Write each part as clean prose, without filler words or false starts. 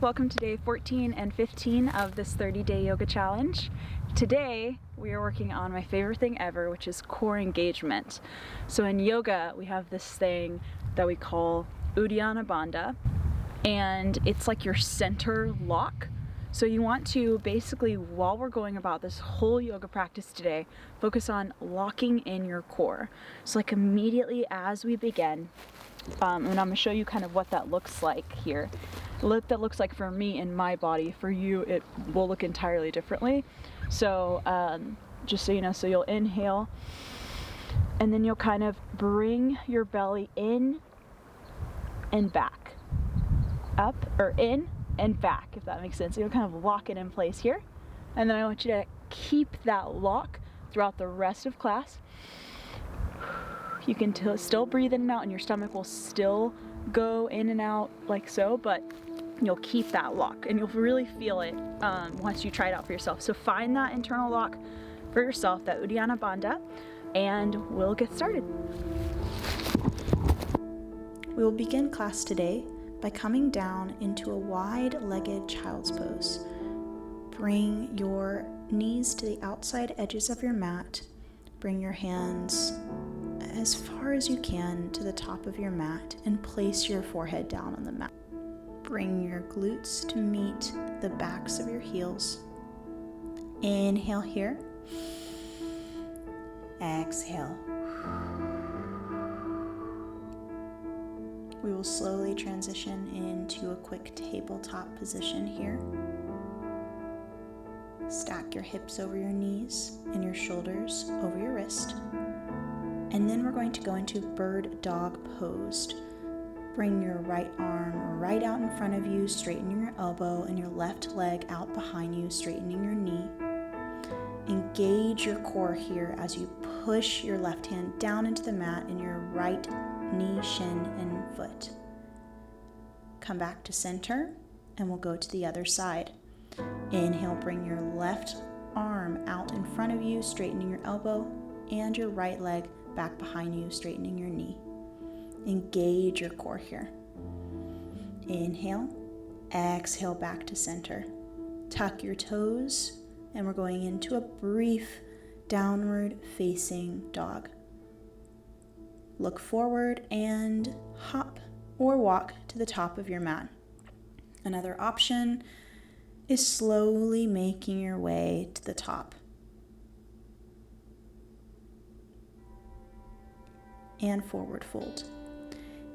Welcome to day 14 and 15 of this 30-day yoga challenge. Today we are working on my favorite thing ever, which is core engagement. So in yoga we have this thing that we call Uddiyana Bandha, and it's like your center lock. So you want to basically, while we're going about this whole yoga practice today, focus on locking in your core. So like immediately as we begin, and I'm going to show you kind of what that looks like here. What that looks like for me in my body. For you, it will look entirely differently. So just so you know, so you'll inhale, and then you'll kind of bring your belly in and back, up or in and back, if that makes sense. So you'll kind of lock it in place here, and then I want you to keep that lock throughout the rest of class. You can still breathe in and out, and your stomach will still go in and out like so, but you'll keep that lock, and you'll really feel it once you try it out for yourself. So find that internal lock for yourself, that Uddiyana Bandha, and we'll get started. We will begin class today by coming down into a wide-legged child's pose. Bring your knees to the outside edges of your mat. Bring your hands as far as you can to the top of your mat and place your forehead down on the mat. Bring your glutes to meet the backs of your heels. Inhale here. Exhale. We will slowly transition into a quick tabletop position here. Stack your hips over your knees and your shoulders over your wrist. And then we're going to go into bird dog pose. Bring your right arm right out in front of you, straightening your elbow, and your left leg out behind you, straightening your knee. Engage your core here as you push your left hand down into the mat and your right knee, shin, and foot. Come back to center, and we'll go to the other side. Inhale, bring your left arm out in front of you, straightening your elbow, and your right leg back behind you, straightening your knee. Engage your core here. Inhale, exhale back to center. Tuck your toes, and we're going into a brief downward facing dog. Look forward and hop or walk to the top of your mat. Another option is slowly making your way to the top. And forward fold.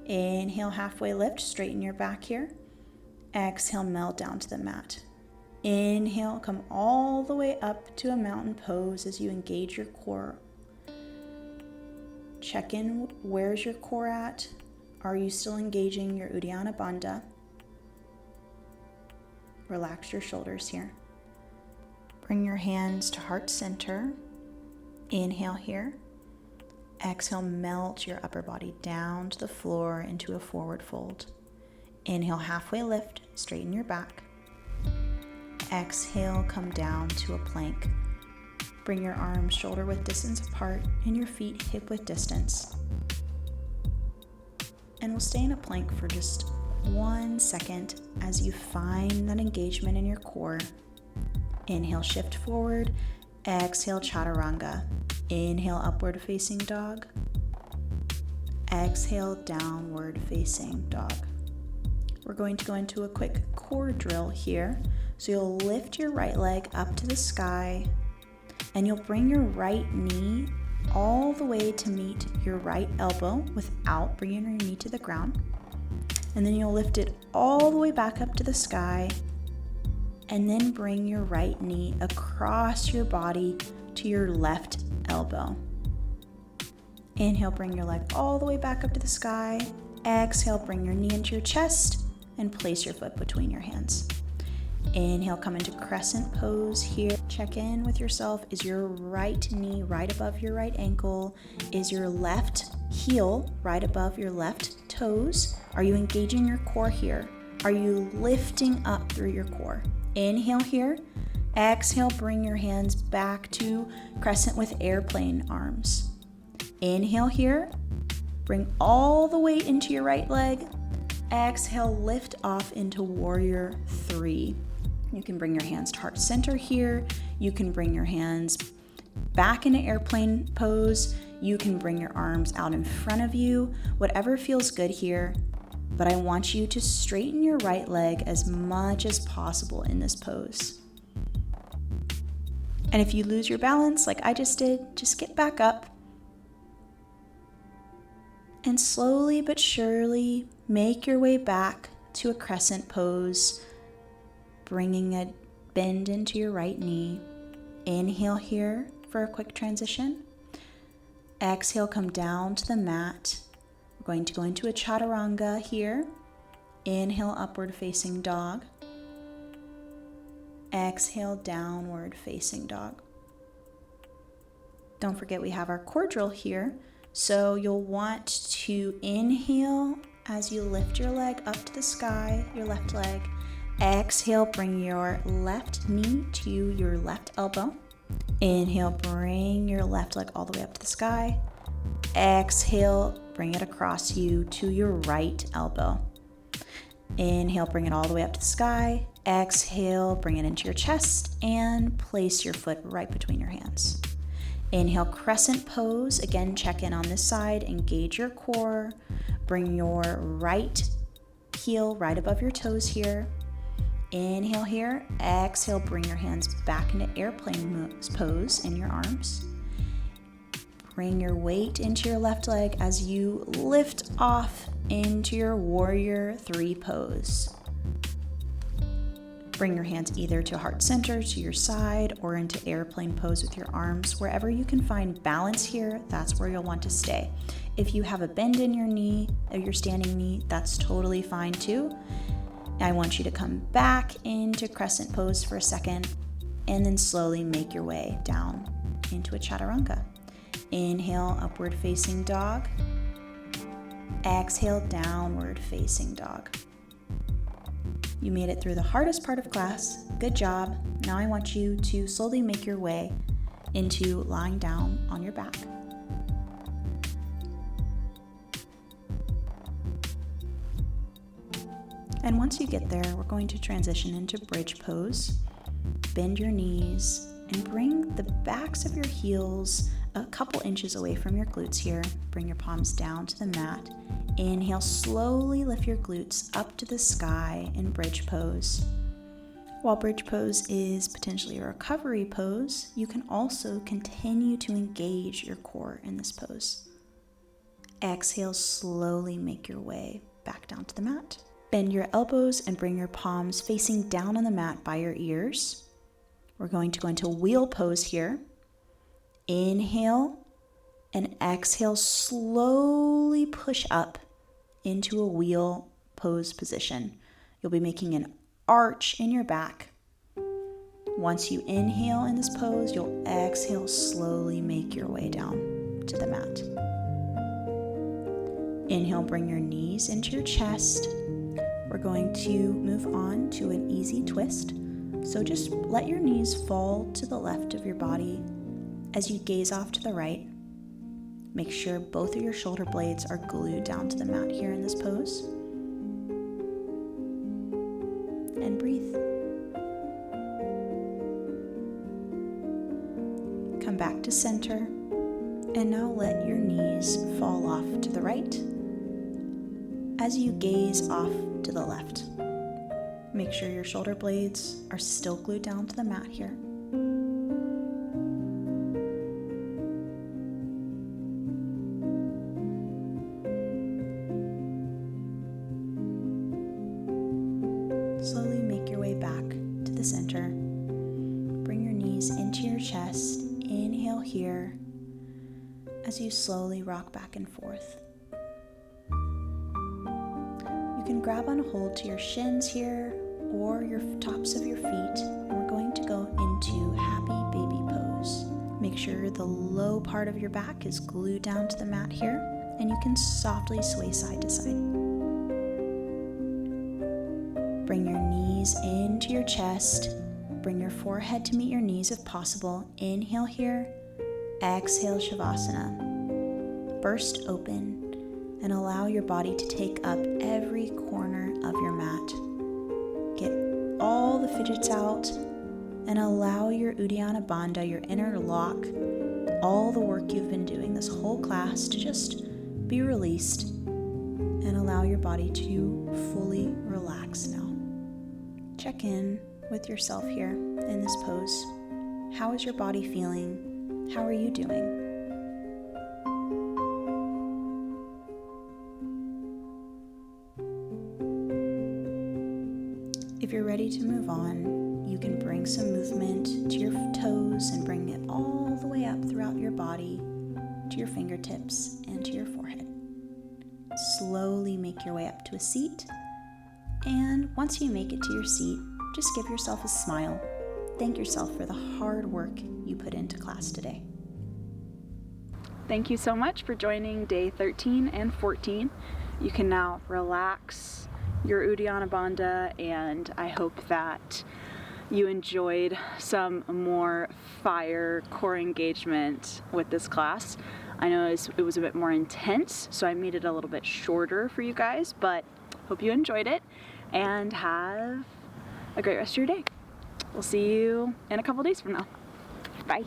Inhale, halfway lift, straighten your back here. Exhale, melt down to the mat. Inhale, come all the way up to a mountain pose as you engage your core. Check in, where's your core at? Are you still engaging your Uddiyana Bandha? Relax your shoulders here. Bring your hands to heart center. Inhale here. Exhale, melt your upper body down to the floor into a forward fold. Inhale, halfway lift, straighten your back. Exhale, come down to a plank. Bring your arms shoulder width distance apart and your feet hip width distance. And we'll stay in a plank for just 1 second as you find that engagement in your core. Inhale, shift forward. Exhale, chaturanga. Inhale, upward facing dog. Exhale, downward facing dog. We're going to go into a quick core drill here. So you'll lift your right leg up to the sky, and you'll bring your right knee all the way to meet your right elbow without bringing your knee to the ground. And then you'll lift it all the way back up to the sky, and then bring your right knee across your body to your left elbow. Inhale, bring your leg all the way back up to the sky. Exhale, bring your knee into your chest and place your foot between your hands. Inhale, come into crescent pose here. Check in with yourself. Is your right knee right above your right ankle? Is your left heel right above your left toes? Are you engaging your core here? Are you lifting up through your core? Inhale here. Exhale, bring your hands back to crescent with airplane arms. Inhale here. Bring all the weight into your right leg. Exhale, lift off into warrior 3. You can bring your hands to heart center here. You can bring your hands back into airplane pose. You can bring your arms out in front of you, whatever feels good here. But I want you to straighten your right leg as much as possible in this pose. And if you lose your balance like I just did, just get back up. And slowly but surely make your way back to a crescent pose, bringing a bend into your right knee. Inhale here for a quick transition. Exhale, come down to the mat. We're going to go into a chaturanga here. Inhale, upward facing dog. Exhale, downward facing dog. Don't forget we have our core drill here. So you'll want to inhale as you lift your leg up to the sky, your left leg. Exhale, bring your left knee to your left elbow. Inhale, bring your left leg all the way up to the sky. Exhale, bring it across you to your right elbow. Inhale, bring it all the way up to the sky. Exhale, bring it into your chest and place your foot right between your hands. Inhale, crescent pose. Again, check in on this side, engage your core. Bring your right heel right above your toes here. Inhale here. Exhale, bring your hands back into airplane pose in your arms. Bring your weight into your left leg as you lift off into your warrior 3 pose. Bring your hands either to heart center, to your side, or into airplane pose with your arms. Wherever you can find balance here, that's where you'll want to stay. If you have a bend in your knee, or your standing knee, that's totally fine too. I want you to come back into crescent pose for a second, and then slowly make your way down into a chaturanga. Inhale, upward facing dog. Exhale, downward facing dog. You made it through the hardest part of class. Good job. Now I want you to slowly make your way into lying down on your back. And once you get there, we're going to transition into bridge pose. Bend your knees and bring the backs of your heels a couple inches away from your glutes here. Bring your palms down to the mat. Inhale, slowly lift your glutes up to the sky in bridge pose. While bridge pose is potentially a recovery pose, you can also continue to engage your core in this pose. Exhale, slowly make your way back down to the mat. Bend your elbows and bring your palms facing down on the mat by your ears. We're going to go into wheel pose here. Inhale and exhale, slowly push up into a wheel pose position. You'll be making an arch in your back. Once you inhale in this pose, you'll exhale, slowly make your way down to the mat. Inhale, bring your knees into your chest. We're going to move on to an easy twist. So just let your knees fall to the left of your body as you gaze off to the right. Make sure both of your shoulder blades are glued down to the mat here in this pose. And breathe. Come back to center. And now let your knees fall off to the right as you gaze off to the left. Make sure your shoulder blades are still glued down to the mat here. Slowly make your way back to the center. Bring your knees into your chest. Inhale here as you slowly rock back and forth. You can grab on hold to your shins here or your tops of your feet. And we're going to go into happy baby pose. Make sure the low part of your back is glued down to the mat here, and you can softly sway side to side. Bring your knees into your chest. Bring your forehead to meet your knees if possible. Inhale here. Exhale, Shavasana. Burst open and allow your body to take up every corner of your mat. Get all the fidgets out and allow your Uddiyana Bandha, your inner lock, all the work you've been doing this whole class to just be released and allow your body to fully relax now. Check in with yourself here in this pose. How is your body feeling? How are you doing? If you're ready to move on, you can bring some movement to your toes and bring it all the way up throughout your body, to your fingertips and to your forehead. Slowly make your way up to a seat, and once you make it to your seat, just give yourself a smile. Thank yourself for the hard work you put into class today. Thank you so much for joining day 13 and 14. You can now relax your Uddiyana Bandha, and I hope that you enjoyed some more fire core engagement with this class. I know it was a bit more intense, so I made it a little bit shorter for you guys, but hope you enjoyed it and have a great rest of your day. We'll see you in a couple days from now. Bye.